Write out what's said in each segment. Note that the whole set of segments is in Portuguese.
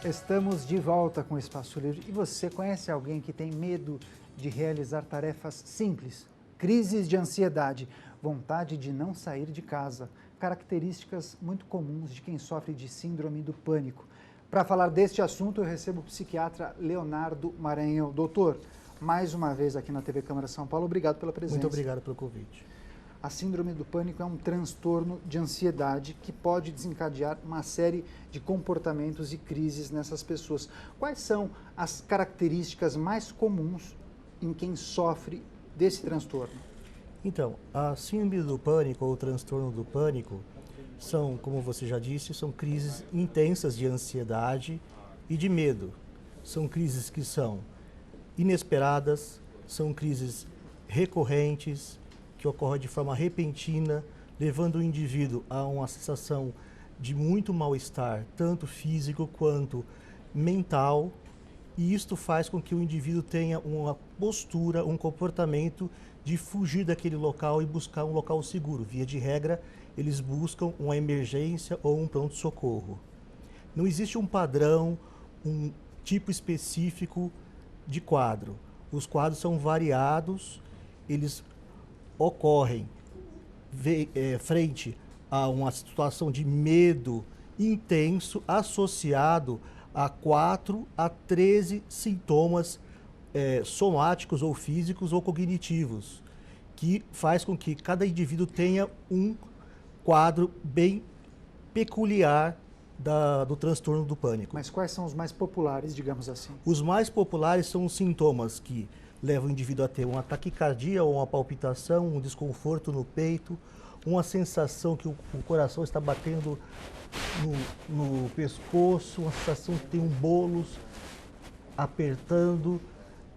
Estamos de volta com o Espaço Livre. E você conhece alguém que tem medo de realizar tarefas simples? Crises de ansiedade, vontade de não sair de casa, características muito comuns de quem sofre de síndrome do pânico. Para falar deste assunto, eu recebo o psiquiatra Leonardo Maranhão. Doutor, mais uma vez aqui na TV Câmara São Paulo, obrigado pela presença. Muito obrigado pelo convite. A síndrome do pânico é um transtorno de ansiedade que pode desencadear uma série de comportamentos e crises nessas pessoas. Quais são as características mais comuns em quem sofre desse transtorno? Então, a síndrome do pânico ou o transtorno do pânico são, como você já disse, são crises intensas de ansiedade e de medo. São crises que são inesperadas, são crises recorrentes, que ocorre de forma repentina, levando o indivíduo a uma sensação de muito mal-estar, tanto físico quanto mental, e isto faz com que o indivíduo tenha uma postura, um comportamento de fugir daquele local e buscar um local seguro. Via de regra, eles buscam uma emergência ou um pronto-socorro. Não existe um padrão, um tipo específico de quadro. Os quadros são variados, eles ocorrem frente a uma situação de medo intenso associado a 4 a 13 sintomas somáticos ou físicos ou cognitivos, que faz com que cada indivíduo tenha um quadro bem peculiar do transtorno do pânico. Mas quais são os mais populares, digamos assim? Os mais populares são os sintomas que leva o indivíduo a ter uma taquicardia ou uma palpitação, um desconforto no peito, uma sensação que o coração está batendo no pescoço, uma sensação que tem um bolos apertando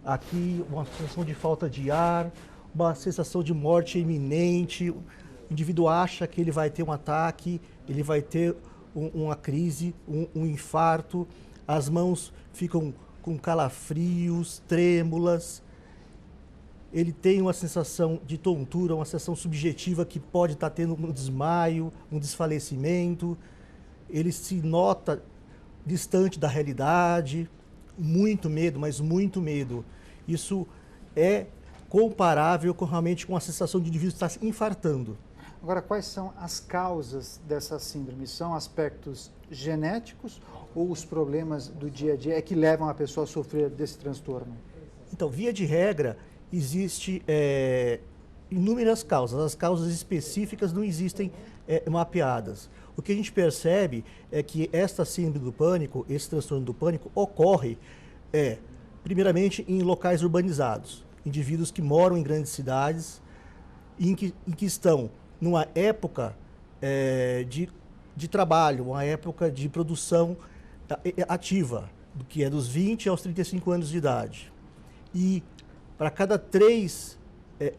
aqui, uma sensação de falta de ar, uma sensação de morte iminente. O indivíduo acha que ele vai ter um ataque, ele vai ter uma crise, um infarto, as mãos ficam com calafrios, trêmulas. Ele tem uma sensação de tontura, uma sensação subjetiva que pode estar tendo um desmaio, um desfalecimento. Ele se nota distante da realidade, muito medo, mas muito medo. Isso é comparável realmente com a sensação de indivíduo estar se infartando. Agora, quais são as causas dessa síndrome? São aspectos genéticos ou os problemas do dia a dia que levam a pessoa a sofrer desse transtorno? Então, via de regra, existe inúmeras causas. As causas específicas não existem mapeadas. O que a gente percebe é que esta síndrome do pânico, esse transtorno do pânico, ocorre primeiramente em locais urbanizados. Indivíduos que moram em grandes cidades em que estão numa época de trabalho, uma época de produção ativa, que é dos 20 aos 35 anos de idade. E para cada 3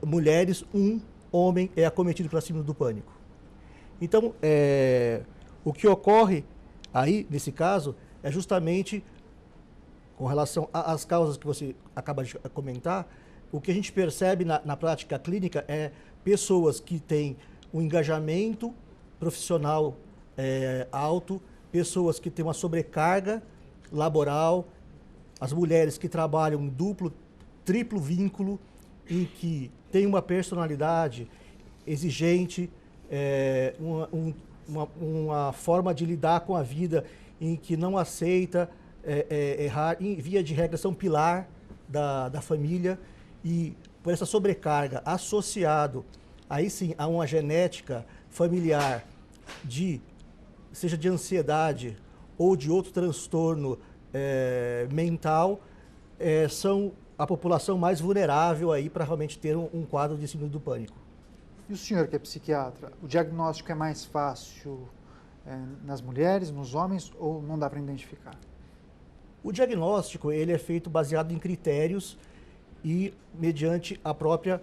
mulheres, um homem é acometido pela síndrome do pânico. Então, o que ocorre aí, nesse caso, é justamente, com relação às causas que você acaba de comentar, o que a gente percebe na prática clínica é pessoas que têm um engajamento profissional alto, pessoas que têm uma sobrecarga laboral, as mulheres que trabalham em duplo, triplo vínculo, em que tem uma personalidade exigente, uma forma de lidar com a vida em que não aceita errar, em via de regra são pilar da família, e por essa sobrecarga associado aí sim a uma genética familiar seja de ansiedade ou de outro transtorno mental, são a população mais vulnerável aí para realmente ter um quadro de síndrome do pânico. E o senhor que é psiquiatra, o diagnóstico é mais fácil nas mulheres, nos homens, ou não dá para identificar? O diagnóstico ele é feito baseado em critérios e mediante a própria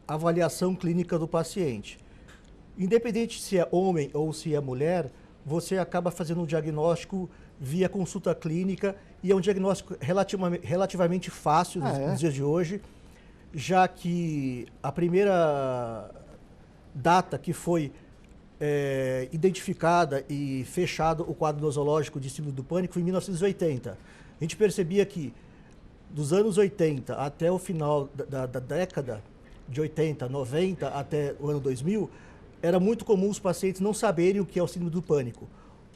avaliação clínica do paciente. Independente se é homem ou se é mulher, você acaba fazendo um diagnóstico via consulta clínica, e é um diagnóstico relativamente fácil nos dias de hoje, já que a primeira data que foi identificada e fechado o quadro nosológico de síndrome do pânico foi em 1980. A gente percebia que dos anos 80 até o final da década de 80, 90 até o ano 2000, era muito comum os pacientes não saberem o que é o síndrome do pânico.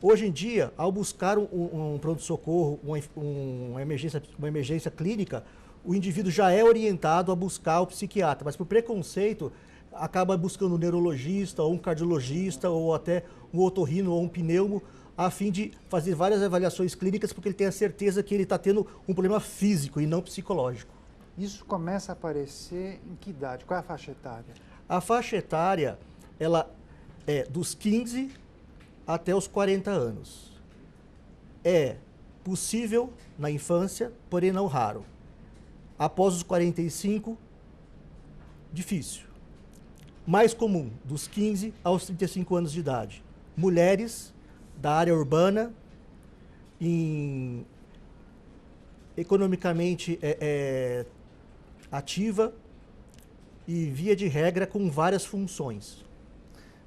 Hoje em dia, ao buscar um pronto-socorro, uma emergência clínica, o indivíduo já é orientado a buscar o psiquiatra, mas por preconceito acaba buscando um neurologista, ou um cardiologista, ou até um otorrino ou um pneumo, a fim de fazer várias avaliações clínicas, porque ele tem a certeza que ele está tendo um problema físico e não psicológico. Isso começa a aparecer em que idade? Qual é a faixa etária? A faixa etária, ela é dos 15 até os 40 anos. É possível na infância, porém não raro. Após os 45, difícil. Mais comum, dos 15 aos 35 anos de idade. Mulheres da área urbana, economicamente ativa e, via de regra, com várias funções.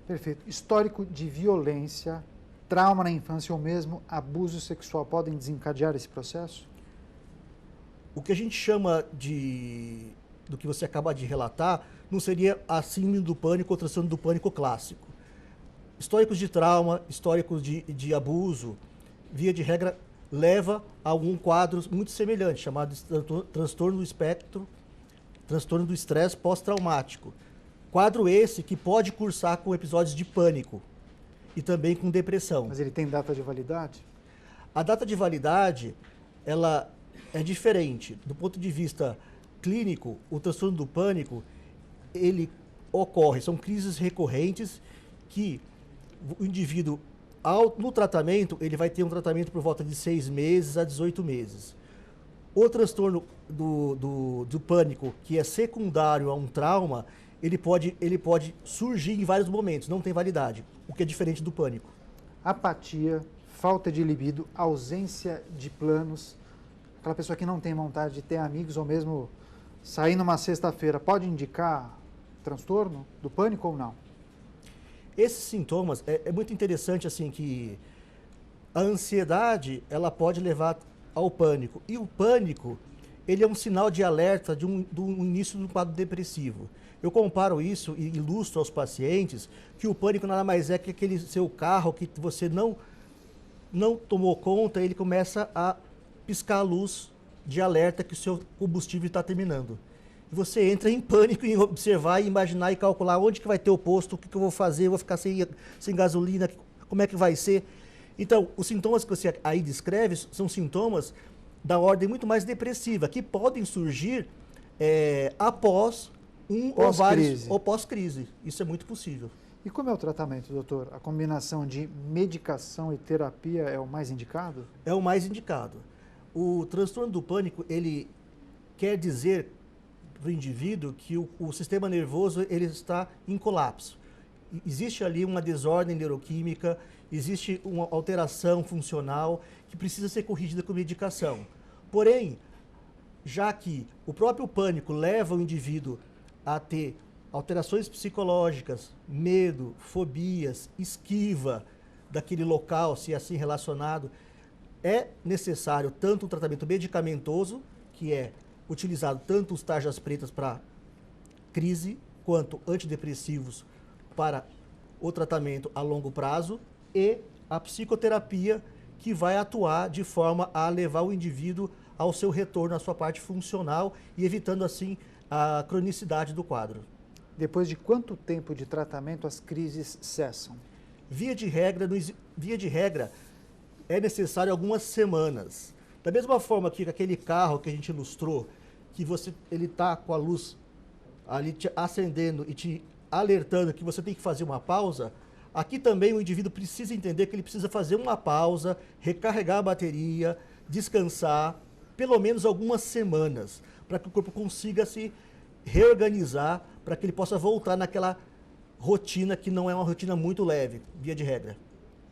Perfeito. Histórico de violência, trauma na infância ou mesmo abuso sexual podem desencadear esse processo? O que a gente chama do que você acaba de relatar não seria a síndrome do pânico ou transtorno do pânico clássico. Históricos de trauma, históricos de abuso, via de regra, leva a algum quadro muito semelhante, chamado de transtorno do espectro, transtorno do estresse pós-traumático. Quadro esse que pode cursar com episódios de pânico e também com depressão. Mas ele tem data de validade? A data de validade, ela é diferente. Do ponto de vista clínico, o transtorno do pânico, ele ocorre, são crises recorrentes que o indivíduo, no tratamento, ele vai ter um tratamento por volta de 6 meses a 18 meses. O transtorno do pânico, que é secundário a um trauma, ele pode surgir em vários momentos, não tem validade, o que é diferente do pânico. Apatia, falta de libido, ausência de planos, aquela pessoa que não tem vontade de ter amigos ou mesmo sair numa sexta-feira, pode indicar transtorno do pânico ou não? Esses sintomas, é muito interessante assim que a ansiedade, ela pode levar ao pânico. E o pânico, ele é um sinal de alerta do início do quadro depressivo. Eu comparo isso e ilustro aos pacientes que o pânico nada mais é que aquele seu carro que você não tomou conta, ele começa a piscar a luz de alerta que o seu combustível está terminando. E você entra em pânico em observar, imaginar e calcular onde que vai ter o posto, o que eu vou fazer, eu vou ficar sem gasolina, como é que vai ser. Então, os sintomas que você aí descreve são sintomas da ordem muito mais depressiva, que podem surgir após ou vários, ou pós-crise. Isso é muito possível. E como é o tratamento, doutor? A combinação de medicação e terapia é o mais indicado? É o mais indicado. O transtorno do pânico, ele quer dizer para o indivíduo que o sistema nervoso ele está em colapso. Existe ali uma desordem neuroquímica, existe uma alteração funcional que precisa ser corrigida com medicação. Porém, já que o próprio pânico leva o indivíduo a ter alterações psicológicas, medo, fobias, esquiva daquele local, se assim relacionado, é necessário tanto um tratamento medicamentoso, que é utilizado tanto os tarjas pretas para crise, quanto antidepressivos para o tratamento a longo prazo, e a psicoterapia, que vai atuar de forma a levar o indivíduo ao seu retorno à sua parte funcional e evitando assim a cronicidade do quadro. Depois de quanto tempo de tratamento as crises cessam? Via de regra, é necessário algumas semanas. Da mesma forma que aquele carro que a gente ilustrou, que ele está com a luz ali te acendendo e te alertando que você tem que fazer uma pausa, aqui também o indivíduo precisa entender que ele precisa fazer uma pausa, recarregar a bateria, descansar, pelo menos algumas semanas, para que o corpo consiga se reorganizar, para que ele possa voltar naquela rotina que não é uma rotina muito leve, via de regra.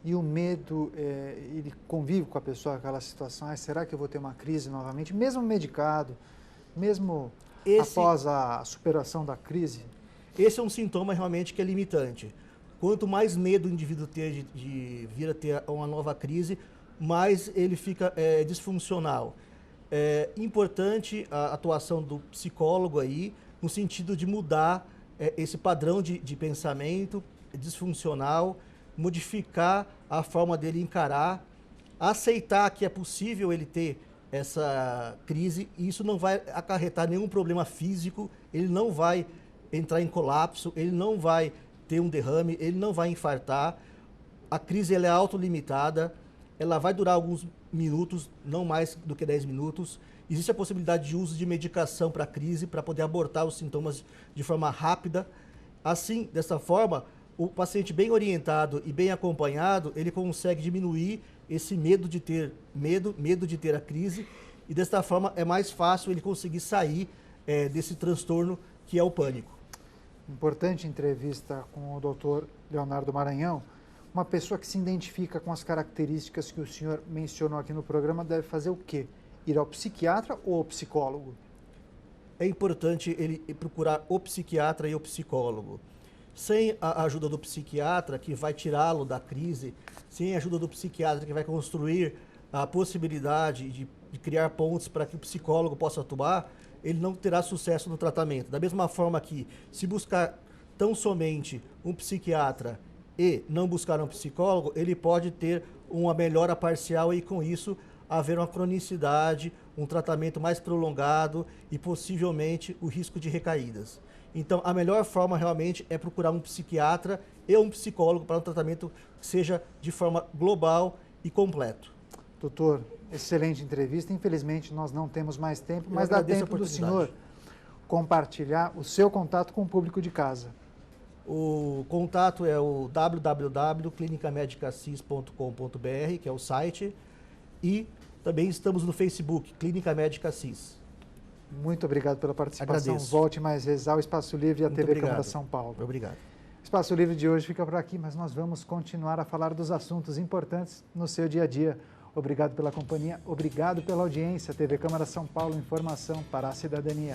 E o medo, ele convive com a pessoa aquela situação, será que eu vou ter uma crise novamente, mesmo medicado, mesmo após a superação da crise? Esse é um sintoma realmente que é limitante. quanto mais medo o indivíduo ter de vir a ter uma nova crise, mais ele fica disfuncional. É importante a atuação do psicólogo aí, no sentido de mudar esse padrão de pensamento disfuncional, modificar a forma dele encarar, aceitar que é possível ele ter essa crise, e isso não vai acarretar nenhum problema físico, ele não vai entrar em colapso, ele não vai ter um derrame, ele não vai infartar. A crise ela é autolimitada, ela vai durar alguns minutos, não mais do que 10 minutos. Existe a possibilidade de uso de medicação para a crise, para poder abortar os sintomas de forma rápida. Assim, dessa forma, o paciente bem orientado e bem acompanhado, ele consegue diminuir esse medo de ter medo de ter a crise, e desta forma é mais fácil ele conseguir sair desse transtorno que é o pânico. Importante entrevista com o Dr. Leonardo Maranhão. Uma pessoa que se identifica com as características que o senhor mencionou aqui no programa deve fazer o quê? Ir ao psiquiatra ou ao psicólogo? É importante ele procurar o psiquiatra e o psicólogo. Sem a ajuda do psiquiatra, que vai tirá-lo da crise, sem a ajuda do psiquiatra, que vai construir a possibilidade de criar pontes para que o psicólogo possa atuar, ele não terá sucesso no tratamento. Da mesma forma que, se buscar tão somente um psiquiatra e não buscar um psicólogo, ele pode ter uma melhora parcial e, com isso, haver uma cronicidade, um tratamento mais prolongado e, possivelmente, o risco de recaídas. Então, a melhor forma realmente é procurar um psiquiatra e um psicólogo para um tratamento que seja de forma global e completo. Doutor, excelente entrevista. Infelizmente, nós não temos mais tempo, mas dá tempo do senhor compartilhar o seu contato com o público de casa. O contato é o www.clinicamedicacis.com.br, que é o site, e também estamos no Facebook, Clínica Médica Cis. Muito obrigado pela participação. Agradeço. Volte mais vezes ao Espaço Livre e à Muito TV obrigado. Câmara São Paulo. Obrigado. O Espaço Livre de hoje fica por aqui, mas nós vamos continuar a falar dos assuntos importantes no seu dia a dia. Obrigado pela companhia, obrigado pela audiência. TV Câmara São Paulo, informação para a cidadania.